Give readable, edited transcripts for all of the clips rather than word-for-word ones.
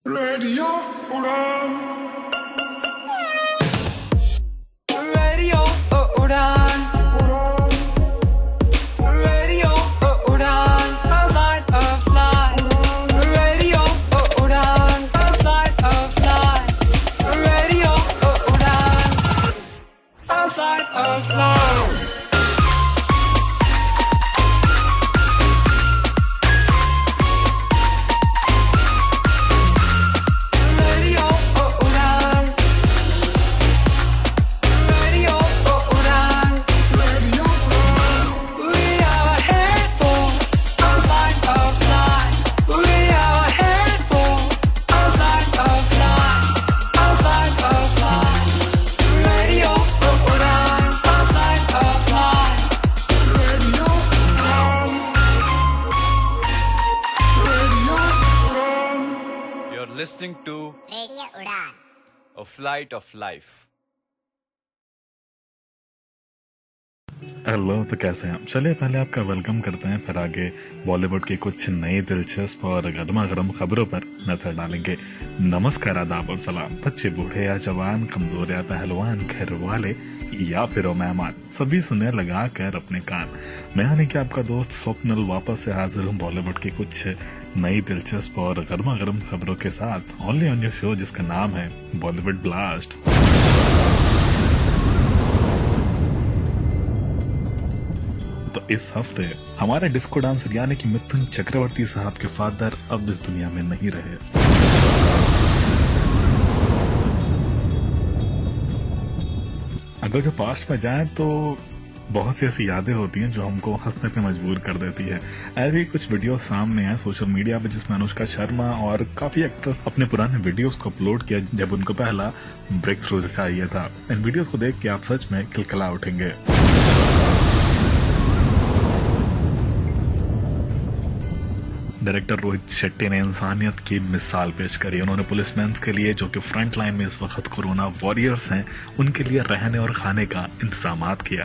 Radio Udan. Radio Udan. Radio Udan. A flight of light. Radio Udan. A flight of light. Radio Udan. A flight of light. Listening to Radio Udan, A Flight of Life. Hello, तो कैसे हैं? चलिए पहले आपका welcome करते हैं, फिर आगे बॉलीवुड की कुछ नई दिलचस्प और गर्मा गर्म खबरों पर नजर डालेंगे। नमस्कार, आदाब और सलाम। बच्चे, बूढ़े या जवान, कमजोर या पहलवान, घर वाले या फिर मेहमान, सभी सुने लगा कर अपने कान। मैं यानी कि आपका दोस्त स्वप्नल वापस से हाजिर हूँ बॉलीवुड की कुछ नई दिलचस्प और गर्मा गर्म खबरों के साथ, ओनली ऑन योर शो जिसका नाम है बॉलीवुड ब्लास्ट। तो इस हफ्ते हमारे डिस्को डांसर यानी कि मिथुन चक्रवर्ती साहब के फादर अब इस दुनिया में नहीं रहे। अगर जो पास्ट में जाएं तो बहुत सी ऐसी यादें होती हैं जो हमको हंसने पे मजबूर कर देती है। ऐसे ही कुछ वीडियो सामने हैं सोशल मीडिया पे जिसमें अनुष्का शर्मा और काफी एक्टर्स अपने पुराने वीडियोस को अपलोड किया जब उनको पहला ब्रेक थ्रू चाहिए था। इन वीडियोस को देख के आप सच में खिलखिला उठेंगे। डायरेक्टर रोहित शेट्टी ने इंसानियत की मिसाल पेश करी। उन्होंने पुलिसमैन के लिए, जो कि फ्रंट लाइन में इस वक्त कोरोना वॉरियर्स हैं, उनके लिए रहने और खाने का इंतजामात किया।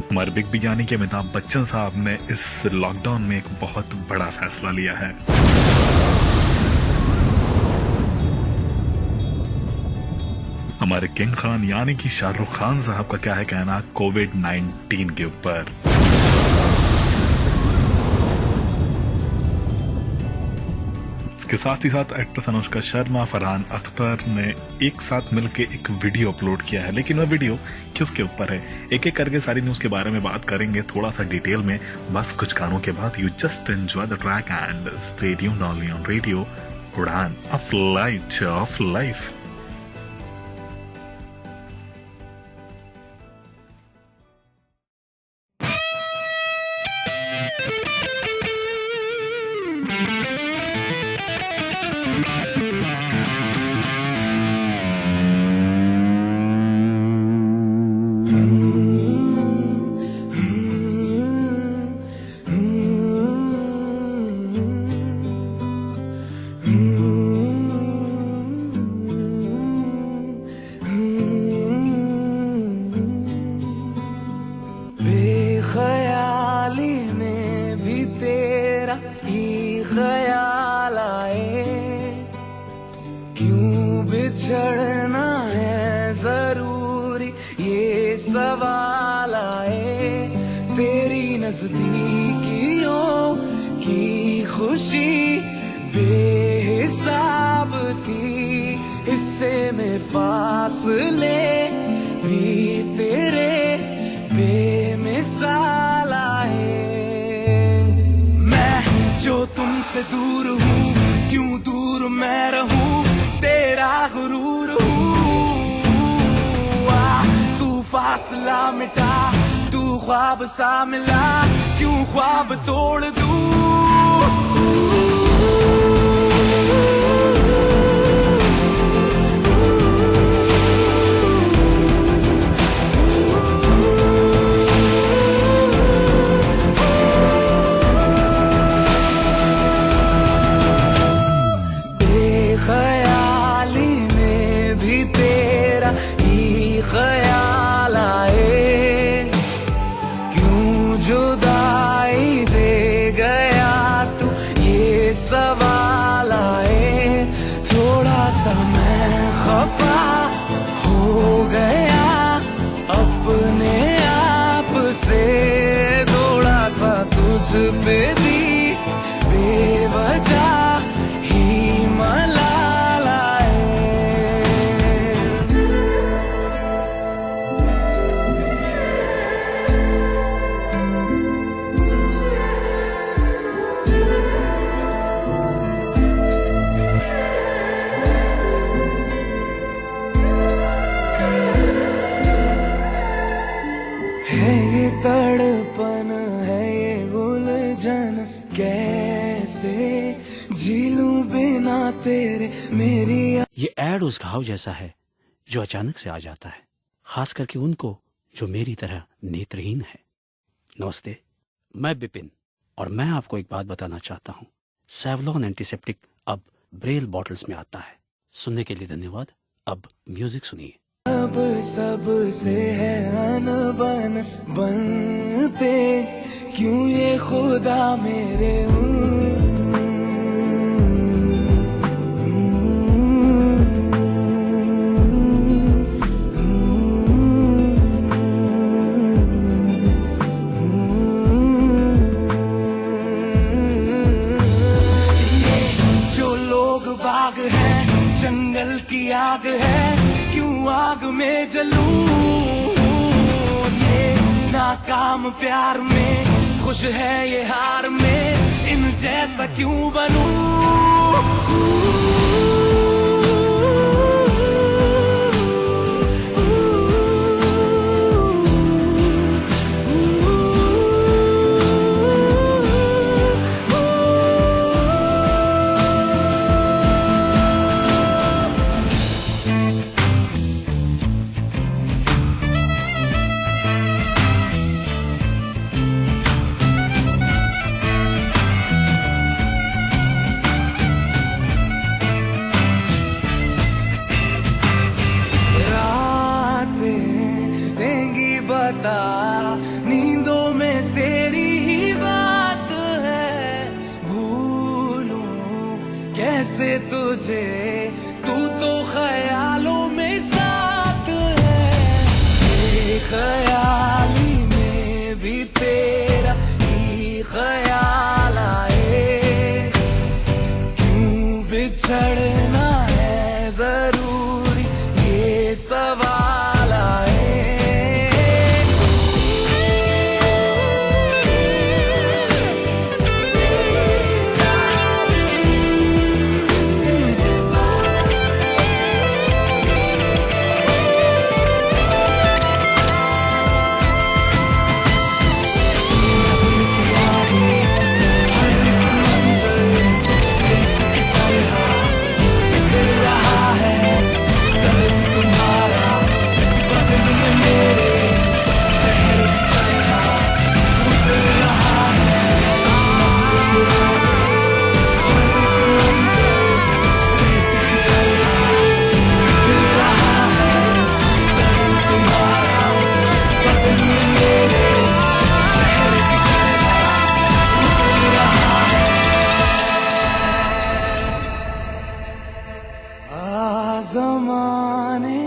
हमारे बिग बी यानी कि अमिताभ बच्चन साहब ने इस लॉकडाउन में एक बहुत बड़ा फैसला लिया है। हमारे किंग खान यानी कि शाहरुख खान साहब का क्या है कहना कोविड-19 के ऊपर। इसके साथ ही साथ एक्ट्रेस अनुष्का शर्मा, फरहान अख्तर ने एक साथ मिलकर एक वीडियो अपलोड किया है, लेकिन वह वीडियो किसके ऊपर है, एक एक करके सारी न्यूज के बारे में बात करेंगे थोड़ा सा डिटेल में, बस कुछ गानों के बाद। You just enjoy the track and stay tuned only on radio Udaan, a flight of life. बेख्याली में भी तेरा ही ख्याल आए, क्यों बिछड़ना है जरूरी ये सवाल आए। तेरी नजदीकियों की खुशी बेहिसाब थी, हिस्से में फासले भी तेरे बेमिसाल आए। मैं जो तुमसे दूर हूँ, क्यों दूर मैं रहूँ, तेरा गुरूर हूँ। तू फासला मिटा, तू ख्वाब सा मिला, क्यों ख्वाब तोड़ दूँ। ख्याली में भी तेरा ही ख्याल आए, क्यों जुदाई दे सवाल आए, थोड़ा सा मैं खफा हो गया अपने आप से, थोड़ा सा तुझ पे भी बेवजह ही मलाल आए। है ये तड़पन, है ये उलझन, कैसे झीलूं बिना तेरे मेरी। ये ऐड उस घाव जैसा है जो अचानक से आ जाता है, खास करके उनको जो मेरी तरह नेत्रहीन है। नमस्ते, मैं बिपिन और मैं आपको एक बात बताना चाहता हूँ। सेवलॉन एंटीसेप्टिक अब ब्रेल बॉटल्स में आता है। सुनने के लिए धन्यवाद। अब म्यूजिक सुनिए। अब सब से है अनबन बनते, क्यों ये खुदा मेरे बाग है, जंगल की आग है, क्यों आग में जलूं। ये नाकाम प्यार में खुश है ये हार में, इन जैसा क्यों बनूं। नींदों में तेरी ही बात है, भूलूं कैसे तुझे, तू तो ख्यालों में साथ है। ख्याली में भी तेरा ही ख्याल आए, क्यों बिछड़ना है जरूरी ये सवाल आए। ज़माने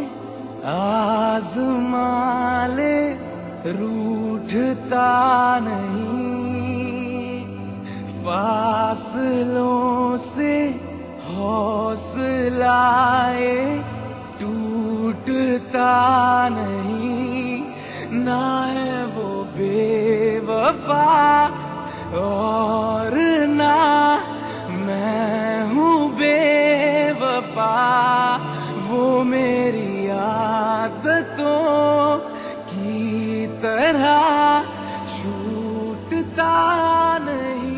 आज़माले रूठता नहीं, फासलों से हौसलाए टूटता नहीं, ना है वो बेवफा और ना मैं हूँ बेवफा, वो मेरी आदतों की तरह छूटता नहीं।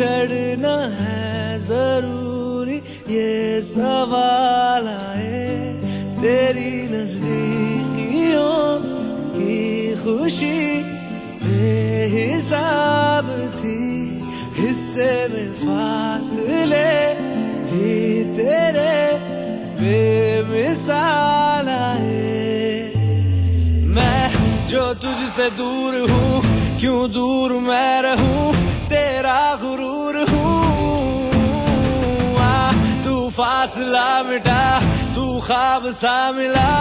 बिछड़ना है जरूरी ये सवाल आए, तेरी नजदीकियों की खुशी बेहिसाब थी, हिस्से में फासले भी तेरे बेमिसाल आए। मैं जो तुझसे दूर हूँ, क्यों दूर मैं रहूं, तेरा गुरूर हूँ। तू फासला मिटा, तू ख्वाब सा मिला,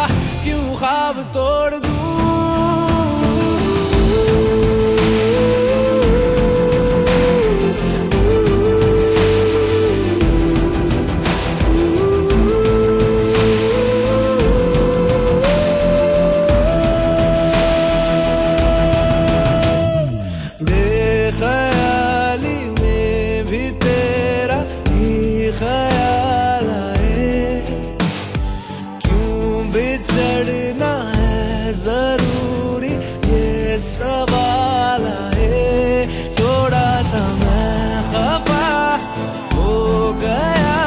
क्यों ख्वाब तोड़ दूं। बिछड़ना है जरूरी ये सवाल आए, थोड़ा सा मैं खफा हो गया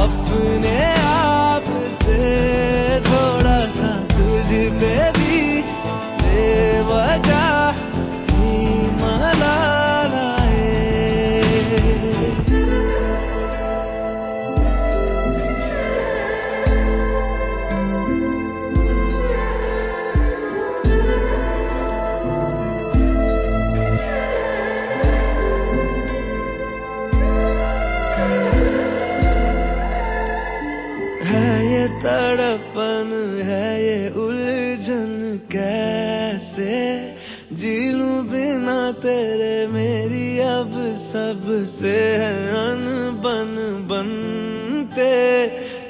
अपने आप से, थोड़ा सा तुझ पे भी बेवजह ही मलाल आए। तड़पन है ये उलझन, कैसे जी लूं बिना तेरे, मेरी अब सबसे है अनबन बनते,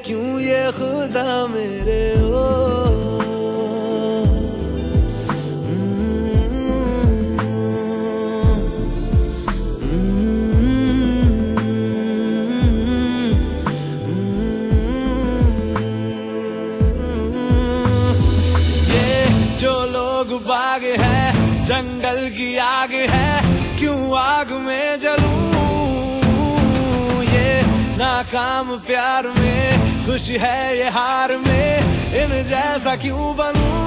क्यों ये खुदा मेरे हो। बाग है जंगल की आग है, क्यों आग में जलूं। ये नाकाम प्यार में खुश है ये हार में, इन जैसा क्यों बनूं।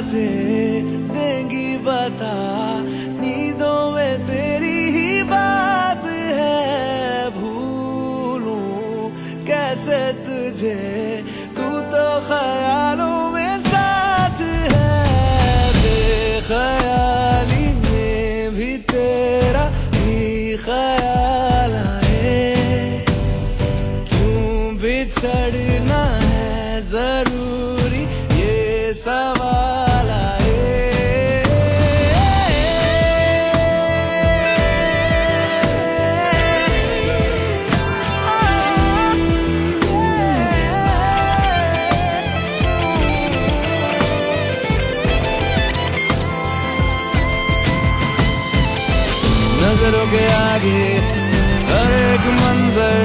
देंगी बता नींदों में तेरी ही बात है, भूलूं कैसे तुझे, तू तो ख्यालों में साथ है। बेख्याली में भी तेरा ही ख्याल आए, क्यों बिछड़ना है जरूरी ये सवाल आए। नजरों के आगे हर एक मंजर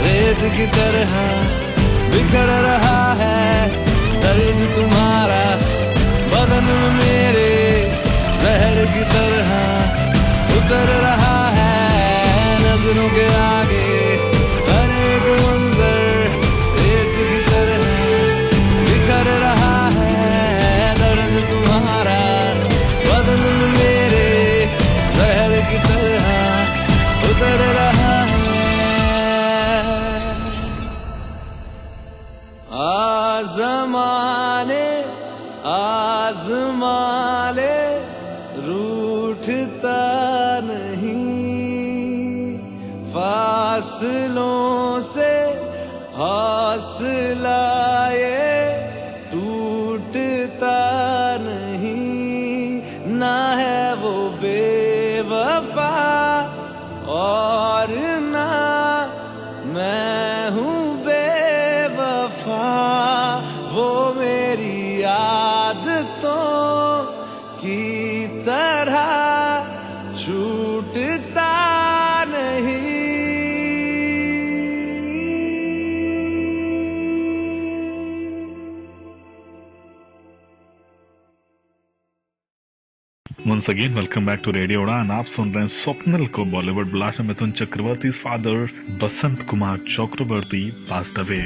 रेत की तरह बिखर रहा है, दर्द तुम्हारा बदन में मेरे जहर की तरह उतर रहा है। नजरों के आगे हर एक मंजर रेत की तरह बिखर रहा है, दर्द तुम्हारा बदन में मेरे जहर की तरह उतर रहा है। आज़माने आज़माले रूठता नहीं, फासलों से हौसला ये टूटता नहीं। Once again, welcome back to Radio उड़ान। आप सुन रहे हैं स्वप्निल को। बॉलीवुड ब्लास्ट में मिथुन चक्रवर्ती फादर बसंत कुमार चक्रवर्ती पास्ड अवे।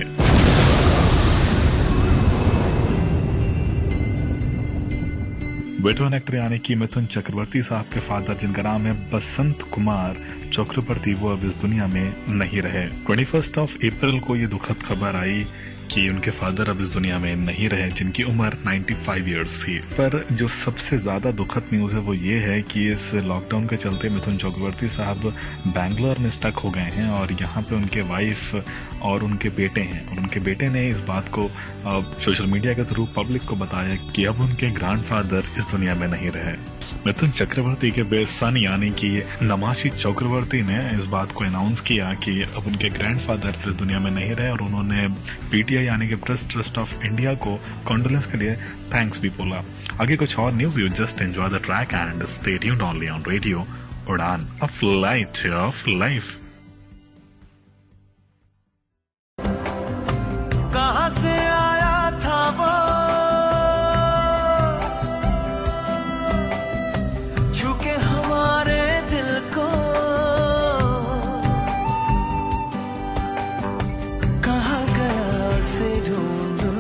वेटरन एक्टर यानी कि मिथुन चक्रवर्ती साहब के फादर, जिनका नाम है बसंत कुमार चक्रवर्ती, वो अब इस दुनिया में नहीं रहे। 21 अप्रैल को ये दुखद खबर आई कि उनके फादर अब इस दुनिया में नहीं रहे, जिनकी उम्र 95 इयर्स थी। पर जो सबसे ज्यादा दुखद न्यूज है वो ये है कि इस लॉकडाउन के चलते मिथुन चक्रवर्ती साहब बैंगलोर में स्टक हो गए हैं और यहाँ पे उनके वाइफ और उनके बेटे हैं। और उनके बेटे ने इस बात को सोशल मीडिया के थ्रू पब्लिक को बताया कि अब उनके ग्रैंडफादर इस दुनिया में नहीं रहे। मिथुन चक्रवर्ती के बेसन यानी कि नमाशी चक्रवर्ती ने इस बात को अनाउंस किया कि अब उनके ग्रैंडफादर इस दुनिया में नहीं रहे और उन्होंने पीटीआई यानी कि प्रेस ट्रस्ट ऑफ इंडिया को कॉन्डोलेंस के लिए थैंक्स भी बोला। आगे कुछ और news, you just enjoy the track and stay tuned only on radio Udaan, a flight of life. कहां से आया था वो, छूके हमारे दिल को, कहां गया उसे ढूंढूं।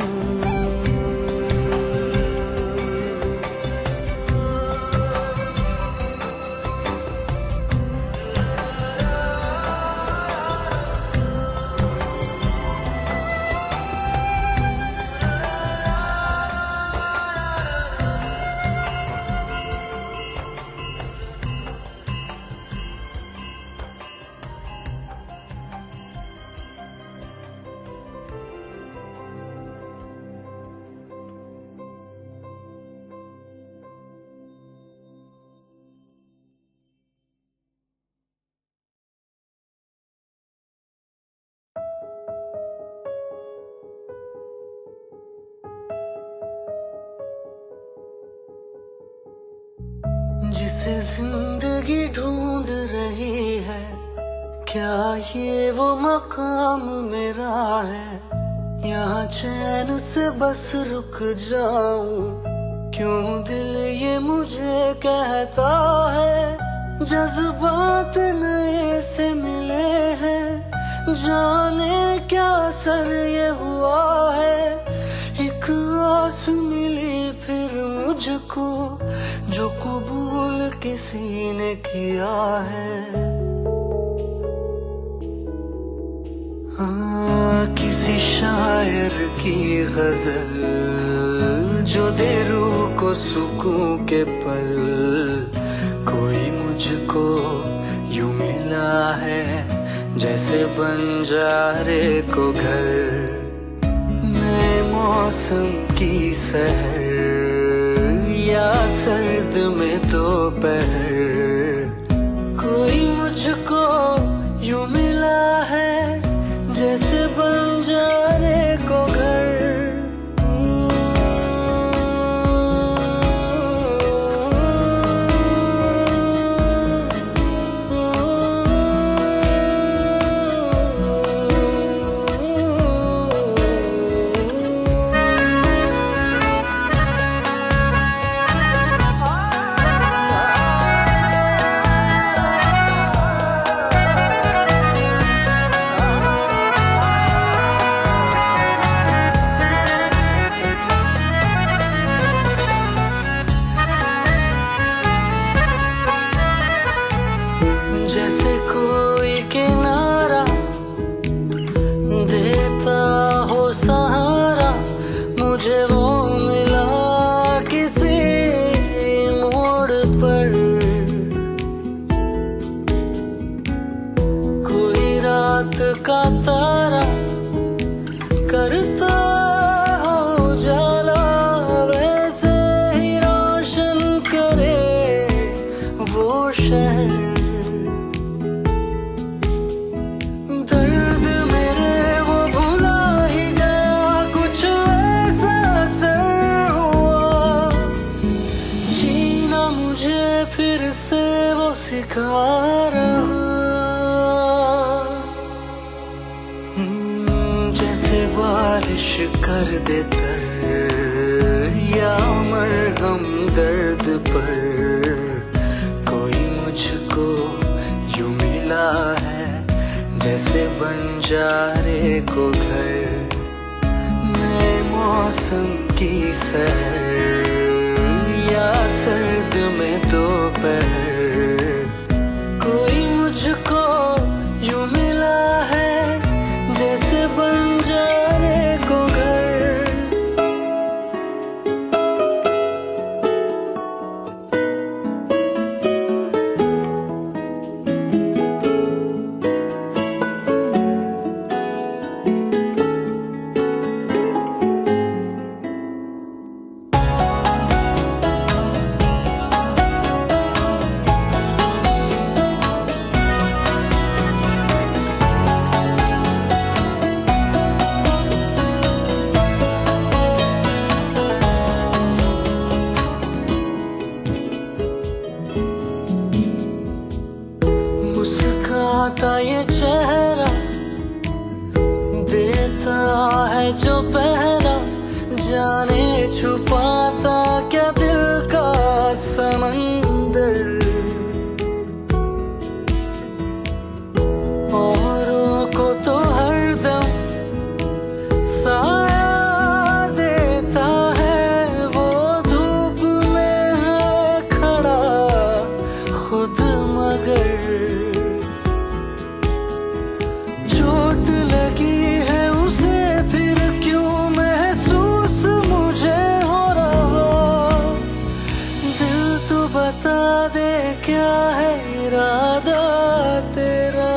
जिसे जिंदगी ढूंढ रही है, क्या ये वो मकाम मेरा है? यहाँ चैन से बस रुक जाऊं, क्यों दिल ये मुझे कहता है। जज्बात नए से मिले हैं, जाने क्या असर ये हुआ है। एक आस मिली फिर मुझको, जो कबूल किसी ने किया है। किसी शायर की गजल, जो दे रूह को सुकून के पल। कोई मुझको यूं मिला है, जैसे बंजारे को घर। नए मौसम की सहर, या सर्द में दोपहर। कोई मुझको यूं मिला है, जैसे बंजारे को घर। का तारा करता हो जाला, वैसे ही रोशन करे वो शहर। दर्द मेरे वो भुला ही गया, कुछ ऐसा असर हुआ। जीना मुझे फिर से वो सिखा रहा। बारिश कर दे तर, या मरहम दर्द पर। जैसे बंजारे को घर, नए मौसम की सहर या सर्द में दोपहर। कोई मुझको यूं मिला है जैसे बंजारे को घर। मुस्काता ये चेहरा देता है जो पहरा, जाने छुपाता क्या दिल का समंदर। औरों को तो हरदम साया देता है, वो धूप में है खड़ा खुद मगर। चोट लगी है उसे फिर क्यों महसूस मुझे हो रहा, दिल तो बता दे क्या है इरादा तेरा।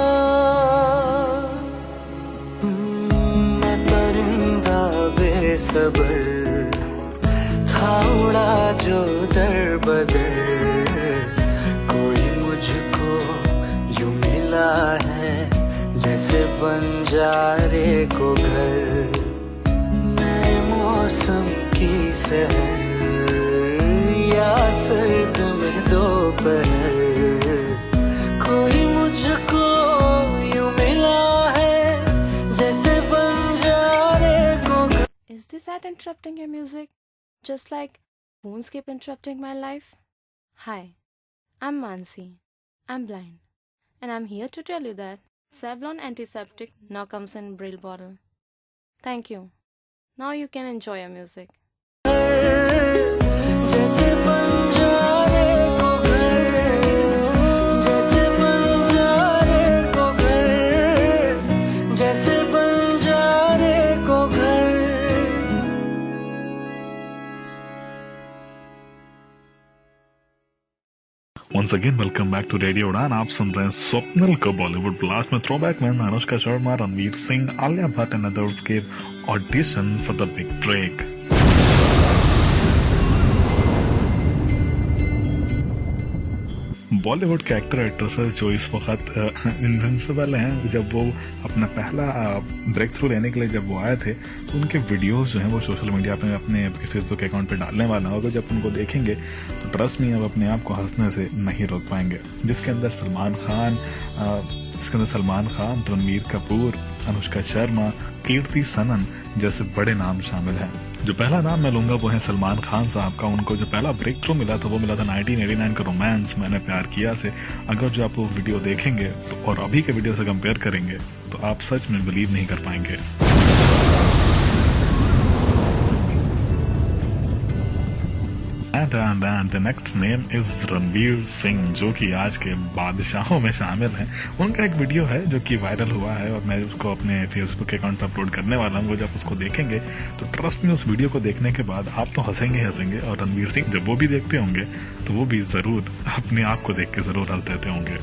मैं परिंदा बेसबर था उड़ा जो दर बदर, कोई मुझको यूं मिला है जैसे बंजारे को घर, नए मौसम की सहर या सर्द में दोपहर। कोई मुझको यूं मिला है जैसे बंजारे को घर। Is this ad interrupting your music? Just like phones keep interrupting my life? Hi, I'm Mansi. I'm blind. And I'm here to tell you that Savlon antiseptic now comes in Brill bottle. Thank you. Now you can enjoy your music. जैसे बंजारे को घर, जैसे बंजारे को घर, जैसे बंजारे को घर। Once again, welcome back to Radio उड़ान। आप सुन रहे हैं स्वप्निल को बॉलीवुड ब्लास्ट में। थ्रोबैक में अनुष्का शर्मा, रणवीर सिंह, आलिया भट्ट एंड अदर्स के audition for the big break. Bollywood के एक्टर एक्ट्रेसेस जो इस वक्त इनविंसिबल हैं, जब वो अपना पहला ब्रेक थ्रू लेने के लिए जब वो आए थे तो उनके वीडियोस जो हैं वो सोशल मीडिया पे अपने फेसबुक अकाउंट पे डालने वाला हूँ। अगर जब उनको देखेंगे तो ट्रस्ट नहीं, अब अपने आप को हंसने से नहीं रोक पाएंगे। जिसके अंदर सलमान खान, रणवीर कपूर, अनुष्का शर्मा, कीर्ति सनन जैसे बड़े नाम शामिल हैं। जो पहला नाम मैं लूंगा वो है सलमान खान साहब का। उनको जो पहला ब्रेक थ्रू मिला था वो मिला था 1989 का रोमांस मैंने प्यार किया से। अगर जो आप वो वीडियो देखेंगे तो और अभी के वीडियो से कंपेयर करेंगे तो आप सच में बिलीव नहीं कर पाएंगे। And the next name is Ranveer Singh, जो कि आज के बादशाहों में शामिल हैं। उनका एक वीडियो है जो कि वायरल हुआ है और मैं उसको अपने फेसबुक अकाउंट पर अपलोड करने वाला हूँ। वो जब उसको देखेंगे तो ट्रस्ट में उस वीडियो को देखने के बाद आप तो हंसेंगे और रणवीर सिंह जब वो भी देखते होंगे तो वो भी जरूर अपने आप को देख के जरूर हंस देते होंगे।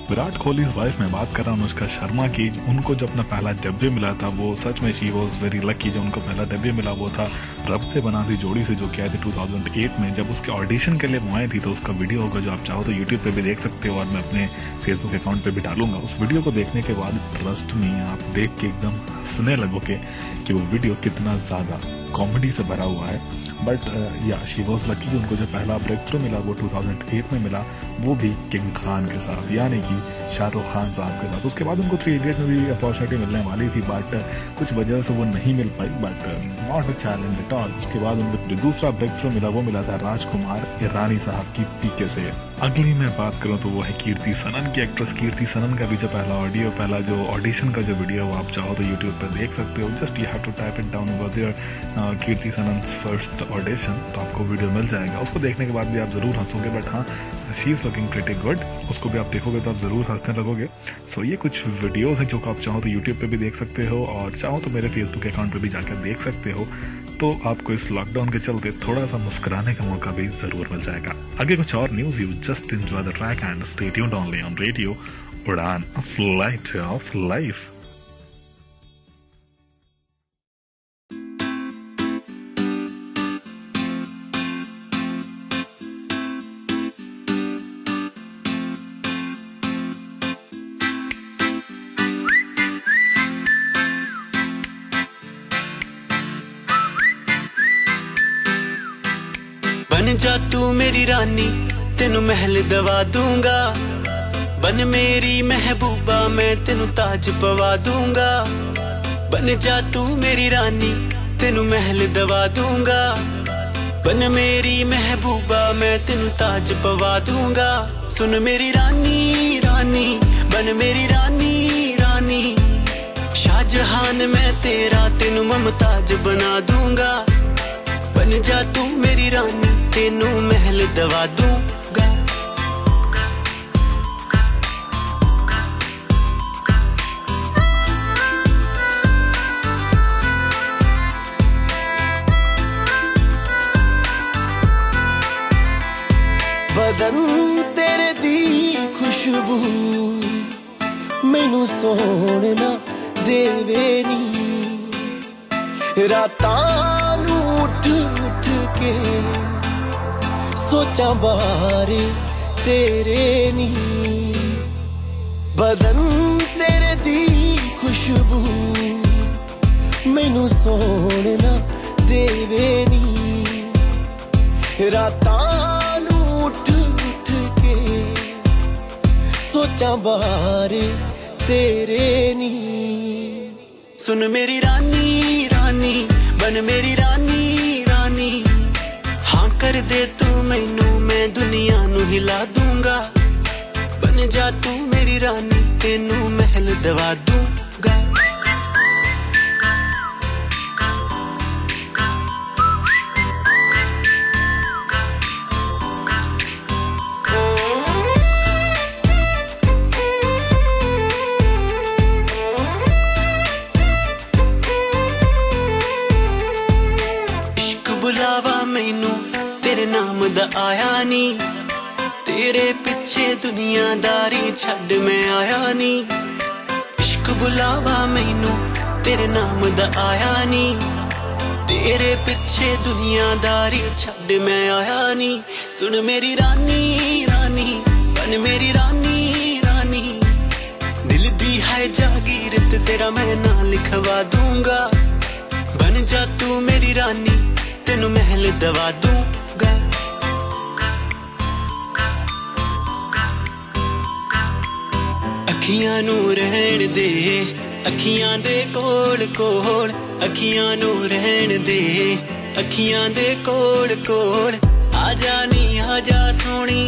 विराट कोहली वाइफ में बात कर रहा हूँ अनुष्का शर्मा की। उनको जो अपना पहला डेब्यू मिला था वो सच में शी वॉज वेरी लकी। जो उनको पहला डेब्यू मिला वो था रब से बना दी जोड़ी से, जो कि आए थे 2008 में। जब उसके ऑडिशन के लिए वो आई थी तो उसका वीडियो होगा जो आप चाहो तो यूट्यूब पे भी देख सकते हो और मैं अपने फेसबुक अकाउंट पे भी डालूंगा। उस वीडियो को देखने के बाद ट्रस्ट में आप देख के एकदम हंसने लगोगे कि वो वीडियो कितना ज्यादा कॉमेडी से भरा हुआ है। बट या शी वॉज लकी। उनको जो पहला ब्रेक थ्रू मिला वो 2008 में मिला, वो भी किंग खान के साथ, यानी कि शाहरुख खान साहब के साथ। उसके बाद उनको 3 इडियट में भी अपॉर्चुनिटी मिलने वाली थी बट कुछ वजह से वो नहीं मिल पाई। But not a challenge, star. उसके बाद उनको जो दूसरा ब्रेक थ्रू मिला वो मिला था राजकुमार ईरानी साहब की पीके से। अगली मैं बात करूं तो वो है कीर्ति सनन की। एक्ट्रेस कीर्ति सनन का भी जो पहला जो ऑडिशन का जो वीडियो वो आप चाहो तो यूट्यूब पर देख सकते हो। Just you have to type it down over there Kriti Sanon first audition, तो आपको वीडियो मिल जाएगा। उसको देखने के बाद भी आप जरूर हंसोगे, बट हाँ she is looking pretty good. उसको भी आप देखोगे तो आप जरूर हंसने लगोगे। सो ये कुछ वीडियोस हैं जो आप चाहो तो यूट्यूब पे भी देख सकते हो और चाहो तो मेरे फेसबुक अकाउंट पे भी जाकर देख सकते हो। तो आपको इस लॉकडाउन के चलते थोड़ा सा मुस्कुराने का मौका भी जरूर मिल जाएगा। आगे कुछ और news, you just enjoy the track and stay tuned only on radio Udaan, a flight of life. बन जा तू मेरी रानी, तेनू महल दवा दूंगा। बन मेरी महबूबा, मैं तेनू ताज पवा दूंगा। बन जा तू मेरी रानी, तेनू महल दवा दूंगा। बन मेरी महबूबा, मैं तेनू ताज पवा दूंगा। सुन मेरी रानी रानी, बन मेरी रानी रानी। शाहजहान मैं तेरा, तेनू मुमताज बना दूंगा। बन जा तू मेरी रानी, तेनू महल दवा दूंगा। बदन तेरे दी खुशबू मैनू सोने ना देवे नी। रातां नू उठ उठ के सोचा बारे तेरे नी। बदन तेरे दी खुशबू मैनू सोने ना देवे नी। रातां नू उठ उठ के सोचा बारे तेरे नी। सुन मेरी रानी रानी, बन मेरी रानी रानी। हाँ कर दे तू मैनू, मैं दुनिया नू हिला दूंगा। बन जा तू मेरी रानी, तेनू महल दवा दूंगा। बुलावा मैनू तेरे नाम दा आया नी। तेरे पिछे दुनियादारी छड़ मैं आया नी। इश्क बुलावा मैनू तेरे नाम दा आया नी। तेरे पिछे दुनियादारी छड़ मैं आया नी। सुन मेरी रानी रानी, बन मेरी रानी रानी। दिल दी है जागीर ते तेरा मैं ना लिखवा दूंगा। बन जा तू मेरी रानी, तेनू महल दवा दूंगा। अखियां नू रहन दे, अखियां दे कोल कोल। अखियां नू रहन दे, अखियां दे कोल कोल। आजा नी आजा सोनी,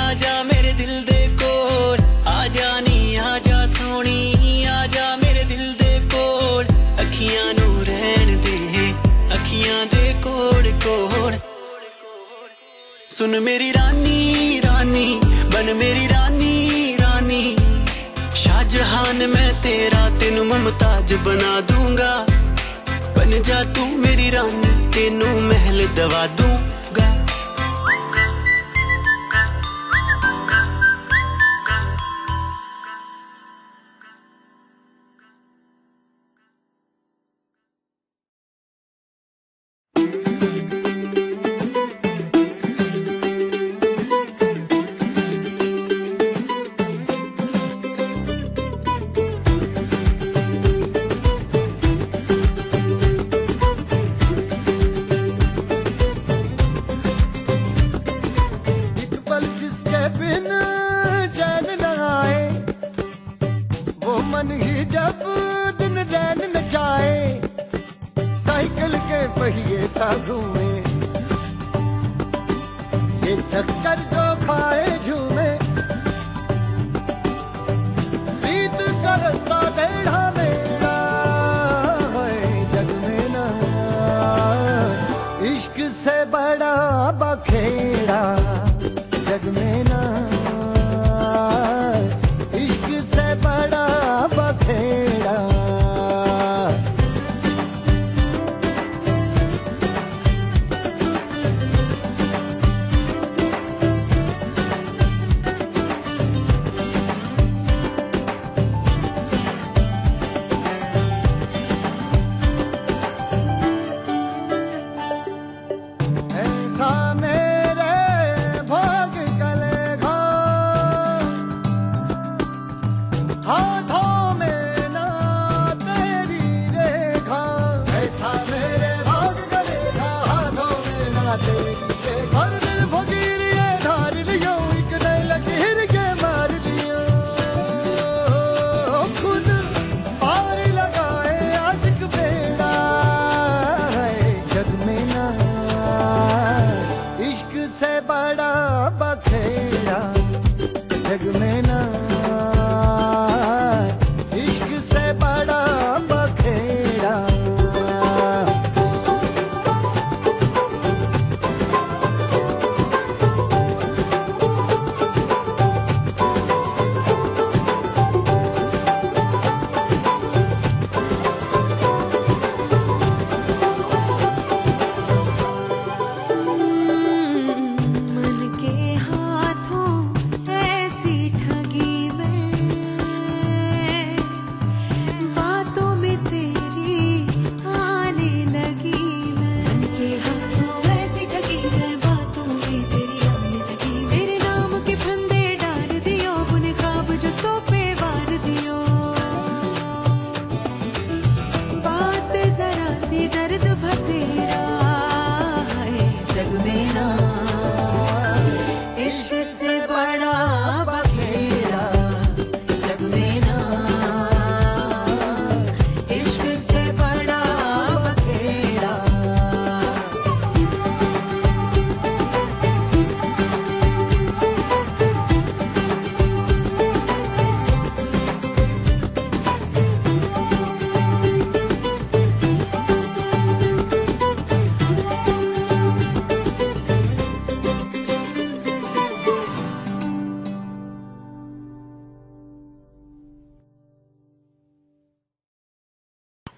आजा मेरे दिल दे कोल। आजा नी आजा सोनी, आजा मेरे दिल दे कोल। अखियां नू रहन दे, अखियां दे कोल कोल। सुन मेरी रानी रानी, बन मेरी रानी रानी। शाहजहान मैं तेरा, तेनू मुमताज बना दूंगा। बन जा तू मेरी रानी, तेनू महल दवा दूंगा। साइकिल के पहिए सा घूमे, ये टक्कर जो खाए झूमे, प्रीत का रास्ता टेढ़ा मेरा है जग में ना, इश्क से बड़ा बखेड़ा जग में ना, इश्क से बड़ा बखेड़ा।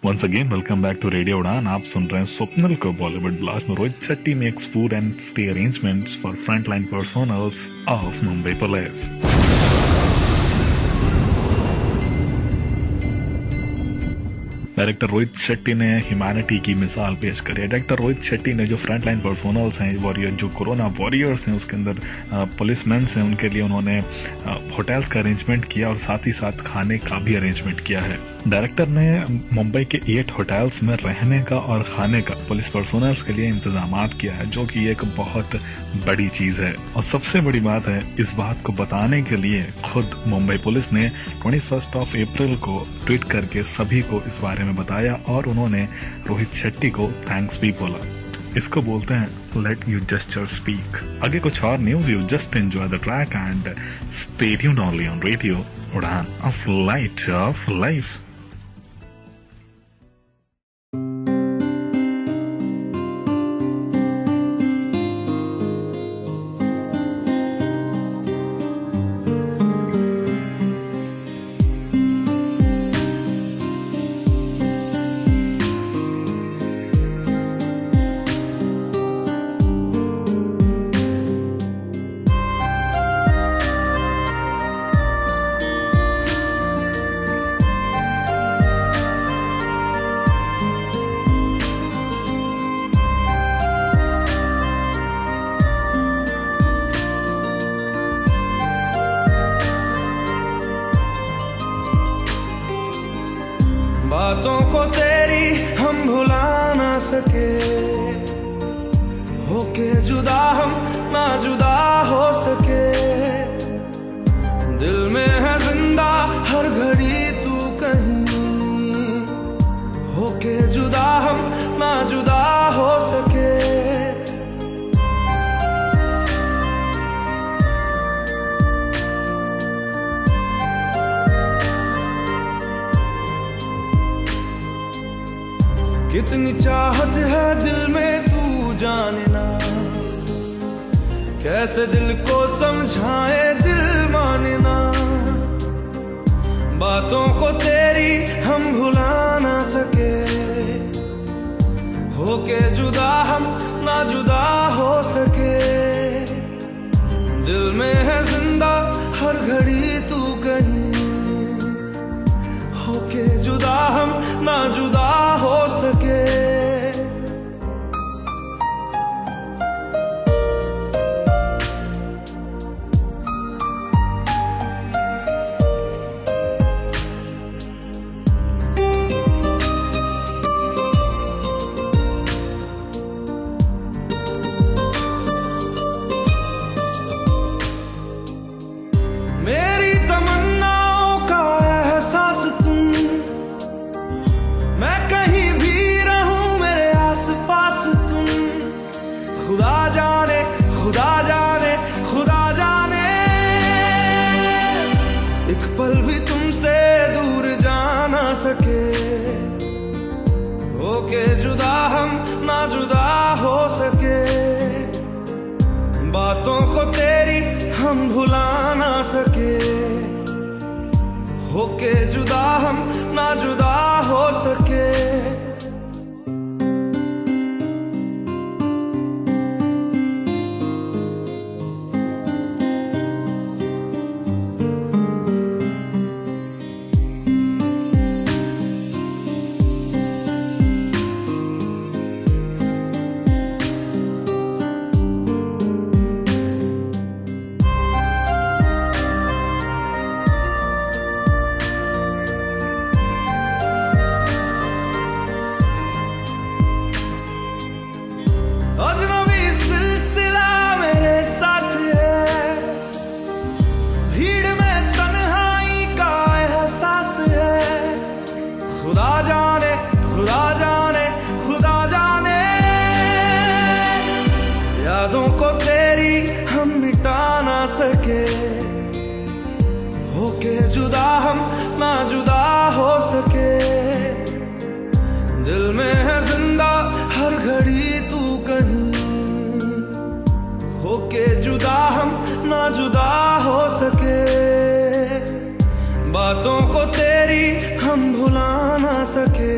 Once again, welcome back to Radio Udan. आप सुन रहे हैं स्वप्निल को बॉलीवुड ब्लास्ट में Rohit Shetty makes food and stay arrangements for frontline personnels of Mumbai police. Director Rohit Shetty ने ह्यूमैनिटी की मिसाल पेश करी है। डायरेक्टर रोहित शेट्टी ने जो फ्रंट लाइन पर्सनल्स हैं, वॉरियर जो कोरोना वॉरियर्स हैं, उसके अंदर पुलिसमैन हैं, उनके लिए उन्होंने होटल्स का अरेंजमेंट किया और साथ ही साथ खाने का भी अरेंजमेंट किया है। डायरेक्टर ने मुंबई के 8 होटल्स में रहने का और खाने का पुलिस पर्सनल्स के लिए इंतजाम किया है, जो कि एक बहुत बड़ी चीज है। और सबसे बड़ी बात है, इस बात को बताने के लिए खुद मुंबई पुलिस ने 21 अप्रैल को ट्वीट करके सभी को इस बारे में बताया और उन्होंने रोहित शेट्टी को थैंक्स भी बोला। इसको बोलते हैं लेट यू जेस्चर स्पीक। आगे कुछ और news, you just enjoy the track and stay tuned only on radio Udaan, a flight of life. बातों को तेरी हम भुला ना सके, होके जुदा हम ना जुदा हो सके। दिल में है जिंदा हर घड़ी तू कहीं, होके जुदा हम ना कितनी चाहत है दिल में तू जानना, कैसे दिल को समझाए दिल मानना। बातों को तेरी हम भुला ना सके, होके जुदा हम ना जुदा हो सके। दिल में है जिंदा हर घड़ी तू कहीं, होके जुदा हम ना जुदा हो सके। मेरी तमन्नाओं का एहसास तुम, मैं कहीं भी रहूं मेरे आस पास तुम। खुदा जाने खुदा जाने खुदा जाने, एक पल भी तुमसे दूर जा ना सके, होके जुदा हम ना जुदा हो सके। बातों को तेरी हम भुला ना सके, होके जुदा हम ना जुदा हो सके। अजनबी सिलसिला मेरे साथ है, भीड़ में तन्हाई का एहसास है। खुदा जाने खुदा जाने खुदा जाने, यादों को तेरी हम मिटा ना सके, होके जुदा हम ना जुदा हो सके। दिल में है जिंदा हर घड़ी तू कहीं, होके जुदा हम ना जुदा हो सके। बातों को तेरी हम भुला ना सके,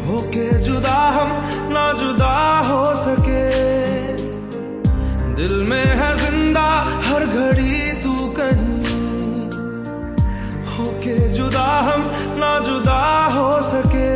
होके जुदा हम ना जुदा हो सके। दिल में है जिंदा हर घड़ी तू कहीं, होके जुदा हम ना जुदा हो सके।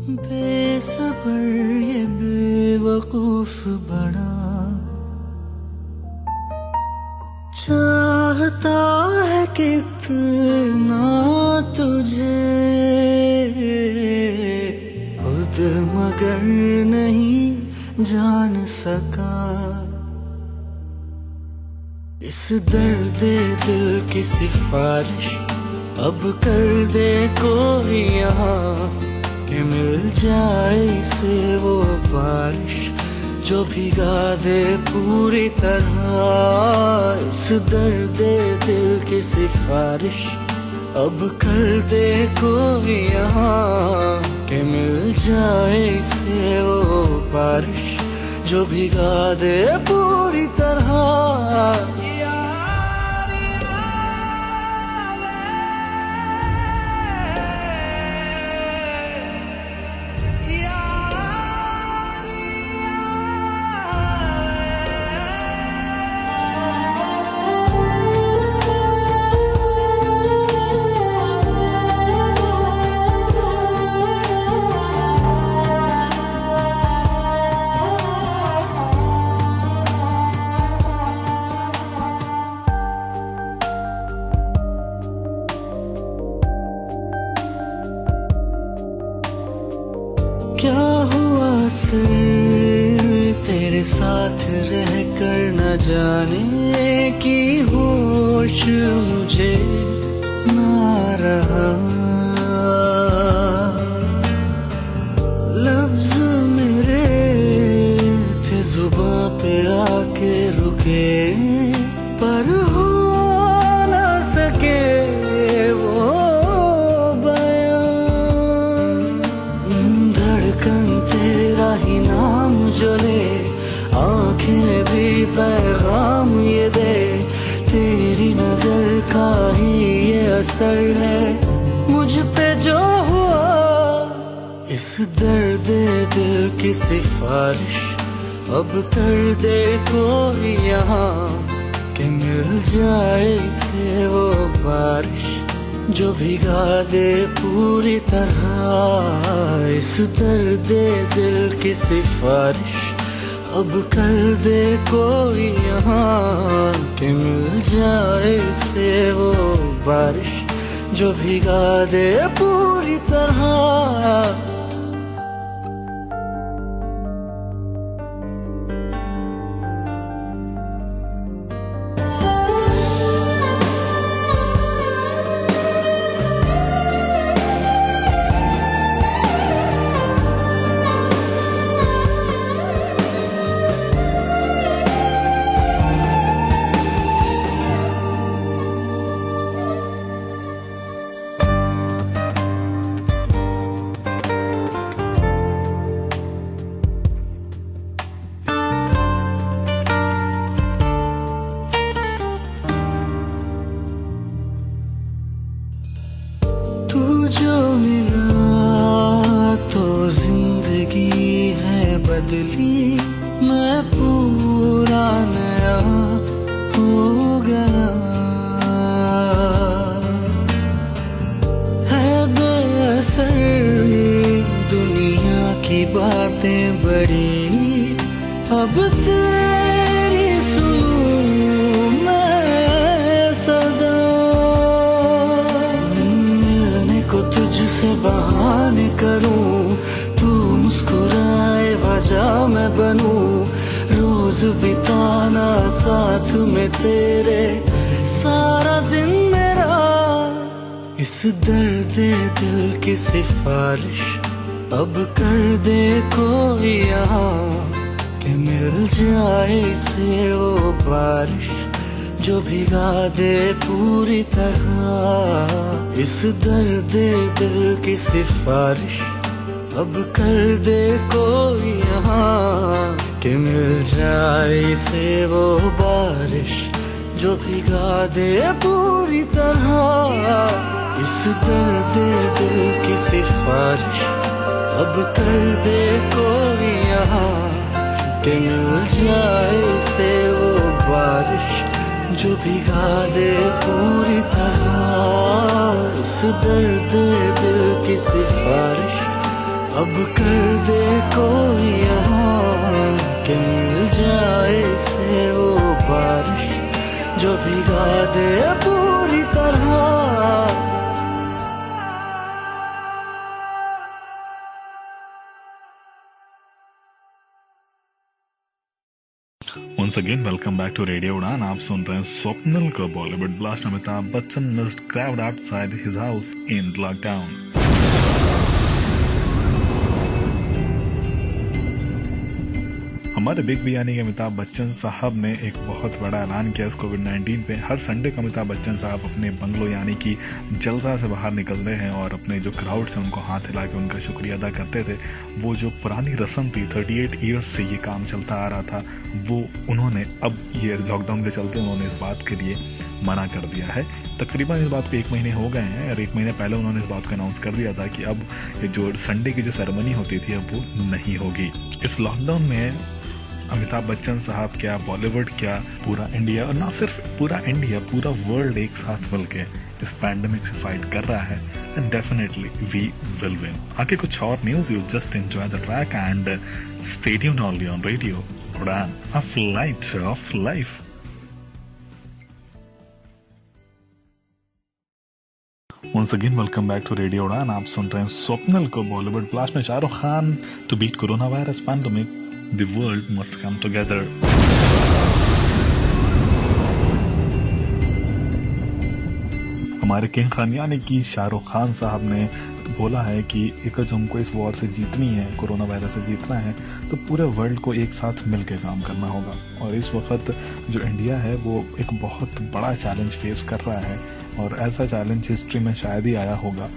बेसब्र ये बेवकूफ बड़ा, चाहता है कितना तुझे, खुद मगर नहीं जान सका। इस दर्द दिल की सिफारिश अब कर दे कोई यहाँ, कि मिल जाए इसे वो बारिश जो भिगा दे पूरी तरह इस दर्द दिल की सिफारिश अब कर दे कोई यहाँ कि मिल जाए इसे वो बारिश जो भिगा दे पूरी तरह क्या हुआ सर तेरे साथ रह कर न जाने की होश मुझे ना रहा लफ्ज मेरे थे जुबां पे आके रुके पर हो ना सके वो ही नाम जो ले आंखें भी पैगाम ये दे तेरी नजर का ही ये असर है मुझ पे जो हुआ इस दर्द दिल की सिफारिश अब कर दे कोई यहाँ कि मिल जाए इसे वो बारिश जो भिगा दे पूरी तरह इस दर्द दिल की सिफारिश अब कर दे कोई यहाँ कि मिल जाए इसे वो बारिश जो भिगा दे पूरी तरह जो मिला तो जिंदगी है बदली मैं पूरा नया हो गया है बेअसर दुनिया की बातें बड़ी अब तेरी सुनूं मैं सदा तुझसे बहाने करूं तू मुस्कुराए वजह मैं बनूं रोज बिताना साथ में तेरे सारा दिन मेरा इस दर्द दिल की सिफारिश अब कर दे कोई यहाँ कि मिल जाए इसे वो बारिश जो भिगा दे पूरी तरह इस दर्द दिल की सिफारिश अब कर दे कोई यहाँ कि मिल जाए इसे वो बारिश जो भिगा दे पूरी तरह इस दर्द दिल की सिफारिश अब कर दे कोई यहाँ कि मिल जाए इसे वो बारिश जो भिगा दे पूरी तरह इस दर्द दिल की सिफारिश अब कर दे कोई यहाँ कि मिल जाए इसे वो बारिश जो भिगा दे पूरी तरह Once again, welcome back to Radio Udan. आप सुन रहे हैं स्वप्निल को Bollywood blast Amitabh Bachchan missed crowd outside his house in lockdown. हमारे बिग बी यानी कि अमिताभ बच्चन साहब ने एक बहुत बड़ा ऐलान किया इस कोविड-19 पे। हर संडे को अमिताभ बच्चन साहब अपने बंगलो यानी कि जलसा से बाहर निकलते हैं और अपने जो क्राउड से उनको हाथ हिला के उनका शुक्रिया अदा करते थे। वो जो पुरानी रस्म थी, 38 ईयर्स से ये काम चलता आ रहा था, वो उन्होंने अब ये लॉकडाउन के चलते उन्होंने इस बात के लिए मना कर दिया है। तकरीबन इस बात को 1 महीने हो गए हैं और 1 महीने पहले उन्होंने इस बात को अनाउंस कर दिया था कि अब जो संडे की जो सेरेमनी होती थी अब वो नहीं होगी। इस लॉकडाउन में अमिताभ बच्चन साहब क्या, बॉलीवुड क्या, पूरा इंडिया, और ना सिर्फ पूरा इंडिया, पूरा वर्ल्ड एक साथ मिलके इस पैंडेमिक से फाइट कर रहा है। And definitely we will win. आगे कुछ और news, you just enjoy the track and stay tuned only on radio Udaan, a flight of life. Once again, welcome back to Radio उड़ान। आप सुन रहे हैं स्वप्निल को बॉलीवुड ब्लास्ट में। Shahrukh Khan to beat coronavirus pandemic, the world must come together। हमारे king Khan यानी कि शाहरुख खान साहब ने बोला है कि अगर हमको इस वॉर से जीतनी है, कोरोना वायरस से जीतना है, तो पूरे वर्ल्ड को एक साथ मिलकर काम करना होगा। और इस वक्त जो इंडिया है वो एक बहुत बड़ा चैलेंज फेस कर रहा है और ऐसा चैलेंज हिस्ट्री में शायद ही आया होगा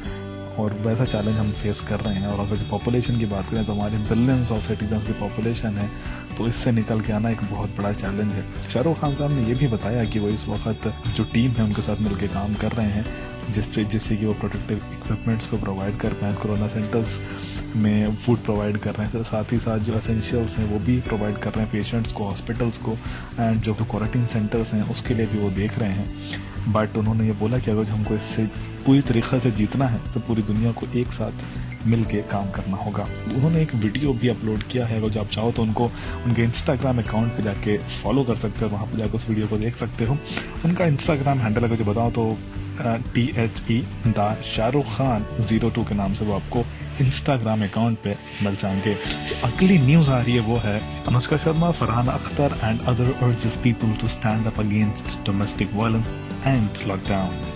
और वैसा चैलेंज हम फेस कर रहे हैं। और अगर पॉपुलेशन की बात करें तो हमारे बिलियंस ऑफ सिटीजन्स की पॉपुलेशन है, तो इससे निकल के आना एक बहुत बड़ा चैलेंज है। शाहरुख खान साहब ने ये भी बताया कि वो इस वक्त जो टीम है उनके साथ मिलकर काम कर रहे हैं जिससे कि वो प्रोटेक्टिव इक्विपमेंट्स को प्रोवाइड कर पाएँ, कोरोना सेंटर्स में फूड प्रोवाइड कर रहे हैं, साथ ही साथ जो एसेंशियल्स हैं वो भी प्रोवाइड कर रहे हैं पेशेंट्स को, हॉस्पिटल्स को, एंड जो क्वारंटीन सेंटर्स हैं उसके लिए भी वो देख रहे हैं। बट उन्होंने ये बोला कि अगर हमको इससे पूरी तरीक़े से जीतना है तो पूरी दुनिया को एक साथ मिल के काम करना होगा। उन्होंने एक वीडियो भी अपलोड किया है, अगर आप चाहो तो उनको उनके इंस्टाग्राम अकाउंट पे जाके फॉलो कर सकते हो, वहाँ पे जाकर उस वीडियो को देख सकते हो। उनका इंस्टाग्राम हैंडल अगर जो बताओ तो THE शाहरुख खान 02 के नाम से वो आपको इंस्टाग्राम अकाउंट पे मिल जाएंगे। अगली न्यूज आ रही है वो है Anushka Sharma, Farhan Akhtar and other urges people to stand up against domestic violence and lockdown.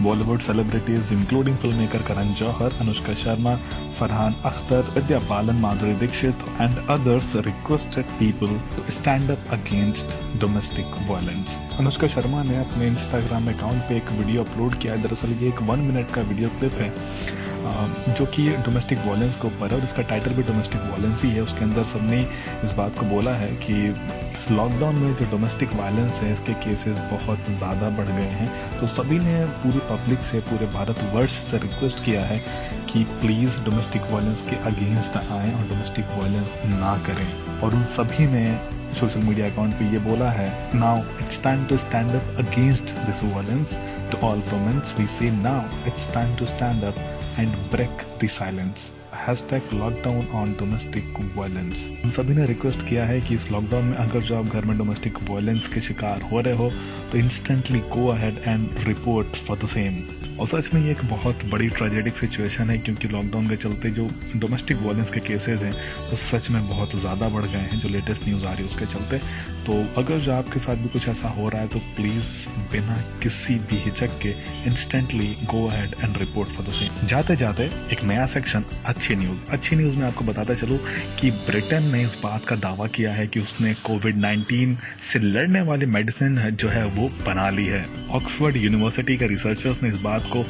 Bollywood celebrities including film maker Karan Johar, Anushka Sharma, Farhan Akhtar, Vidya Balan, Madhuri Dixit and others requested people to stand up against domestic violence. Anushka Sharma ने अपने इंस्टाग्राम अकाउंट पे एक वीडियो अपलोड किया है। दरअसल ये एक 1 मिनट का वीडियो क्लिप है जो कि डोमेस्टिक वायलेंस के ऊपर है और इसका टाइटल भी डोमेस्टिक वायलेंस ही है। उसके अंदर सबने इस बात को बोला है कि इस लॉकडाउन में जो डोमेस्टिक वायलेंस है इसके केसेस बहुत ज़्यादा बढ़ गए हैं। तो सभी ने पूरी पब्लिक से, पूरे भारतवर्ष से रिक्वेस्ट किया है कि प्लीज़ डोमेस्टिक वायलेंस के अगेंस्ट आएँ और डोमेस्टिक वायलेंस ना करें। और उन सभी ने सोशल मीडिया अकाउंट पे ये बोला है, now it's time to stand up against this violence, to all womens we say now it's time to stand up and break the silence। #lockdown on domestic violence। उन सभी ने request किया है कि इस लॉकडाउन में अगर जो आप घर में डोमेस्टिक वायलेंस के शिकार हो रहे हो तो instantly go ahead and report for the same. और सच में ये एक बहुत बड़ी ट्रेजेडिक सिचुएशन है क्योंकि लॉकडाउन के चलते जो डोमेस्टिक वायलेंस के केसेस हैं वो सच में बहुत ज़्यादा बढ़ गए हैं, जो लेटेस्ट न्यूज़ आ रही है उसके चलते। तो अगर जो आपके साथ भी कुछ ऐसा हो रहा है तो प्लीज़ बिना किसी भी हिचक के instantly go ahead and report for the same. जाते जाते एक नया सेक्शन अच्छी न्यूज़ में आपको बताता चलूँ कि ब्रिटेन ने इस बात का दावा किया है कि उसने कोविड-19 से लड़ने वाली मेडिसिन जो है वो बना ली है। ऑक्सफोर्ड यूनिवर्सिटी के रिसर्चर्स ने इस बात को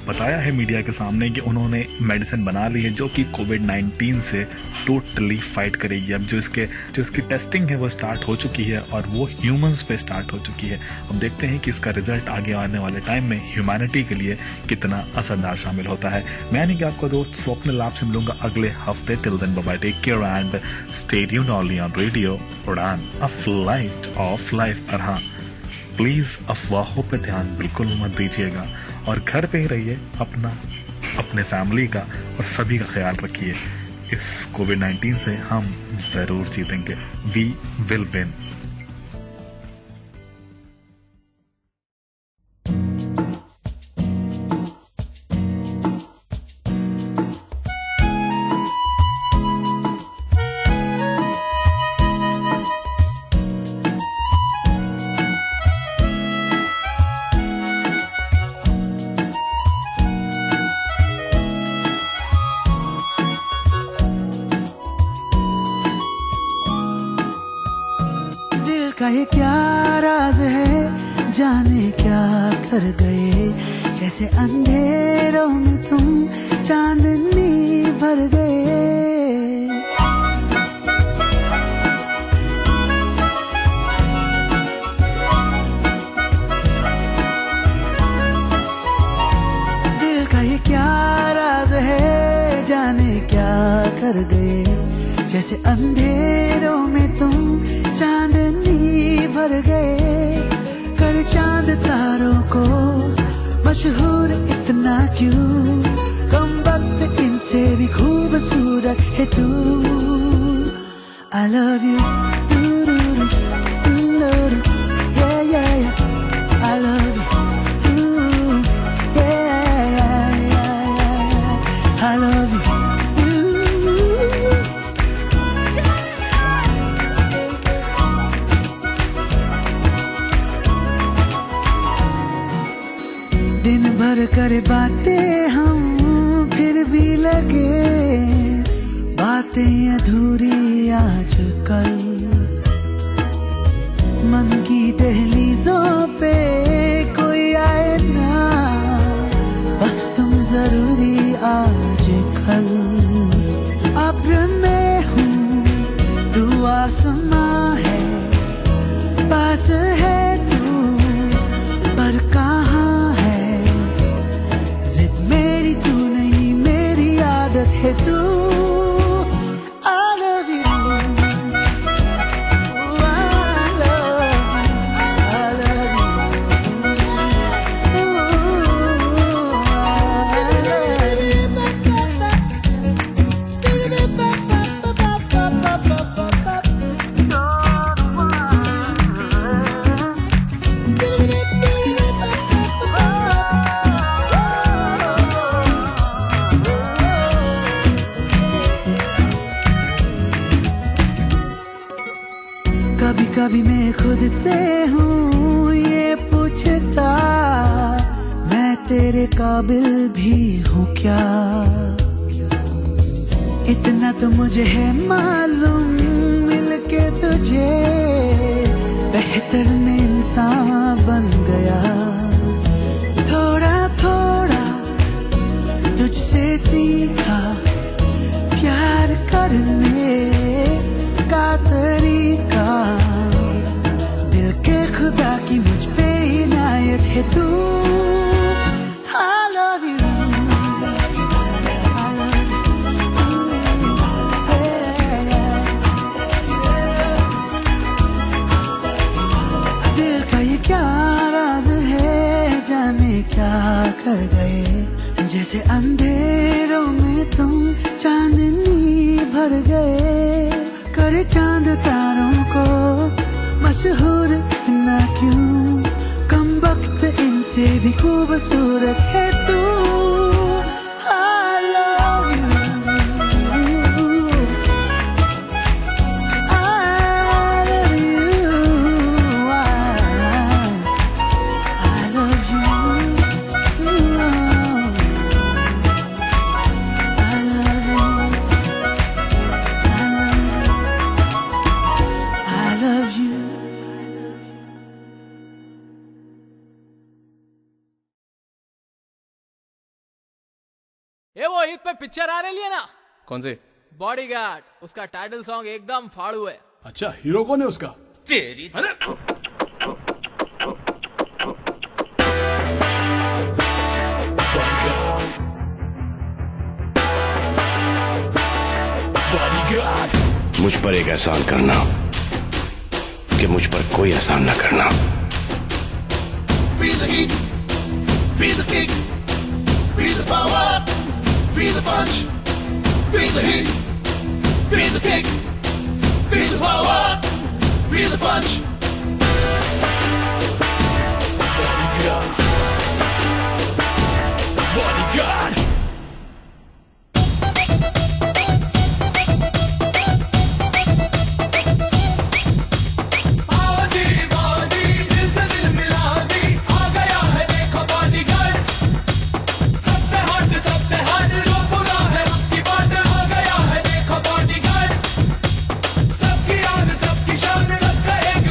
बताया है मीडिया के सामने कि उन्होंने मेडिसिन बना ली है जो कि कोविड-19 से टोटली फाइट करेगी। अब जो इसकी टेस्टिंग है वो स्टार्ट हो चुकी है और वो ह्यूमंस पे स्टार्ट हो चुकी है। अब देखते हैं कि इसका रिजल्ट आगे आने वाले टाइम में ह्यूमैनिटी के लिए कितना असरदार शामिल होता है। मैं नहीं कि आपका दोस्त स्वप्निल आपसे मिलूंगा अगले हफ्ते। Till then bye bye, take care and stay tuned only on radio Udaan, a flight of life. और हाँ, प्लीज अफवाहों पे ध्यान बिल्कुल मत दीजिएगा और घर पे ही रहिए, अपने फैमिली का और सभी का ख्याल रखिए। इस कोविड-19 से हम जरूर जीतेंगे। We will win. का ये क्या राज है, जाने क्या कर गए, जैसे अंधेरों में तुम चांदनी भर गए। दिल का ये क्या राज है, जाने क्या कर गए, जैसे अंधेरों में तुम चांदनी भर गए। कर चांद तारों को मशहूर इतना क्यों, कम वक्त इनसे भी खूबसूरत है तू। I love you, yeah yeah yeah, I love you, yeah yeah yeah, I love you. दिन भर करे बातें हम, फिर भी लगे बातें अधूरी आजकल। मन की दहलीजों पे कोई आए ना, बस तुम जरूरी आजकल। अब्र में हूँ तू आसमां है, पास है तू पर कहाँ है, जिद मेरी तू नहीं मेरी आदत है तू। कभी कभी मैं खुद से हूँ ये पूछता, मैं तेरे काबिल भी हूँ क्या। इतना तो मुझे है मालूम, मिलके तुझे बेहतर में इंसान बन गया। थोड़ा थोड़ा तुझसे सीखा प्यार करने का तरीका, दिल के खुदा की मुझ पे इनायत है तू। I love you, I love you, yeah, yeah। दिल का ये क्या राज है, जाने क्या कर गए, जैसे अंधेरों में तुम चांदनी भर गए। करे चांद तारों को मशहूर इतना क्यों, कम वक्त इनसे भी खूबसूरत है तू। I love you, I love you, I love you, I love you, I love you। ये वो ईद पे पिक्चर आ रही है ना, कौन से? बॉडीगार्ड, उसका टाइटल सॉन्ग एकदम फाड़ू है। अच्छा, हीरो कौन है उसका? तेरी अरे मुझ पर एक एहसान करना कि मुझ पर कोई एहसान न करना। Feel the heat, feel the kick, feel the power, feel the punch. Feel the heat, feel the kick, feel the power, feel the punch. Bodyguard. सबकी आन सबकी शान सबका एक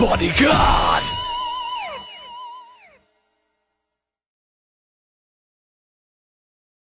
bodyguard.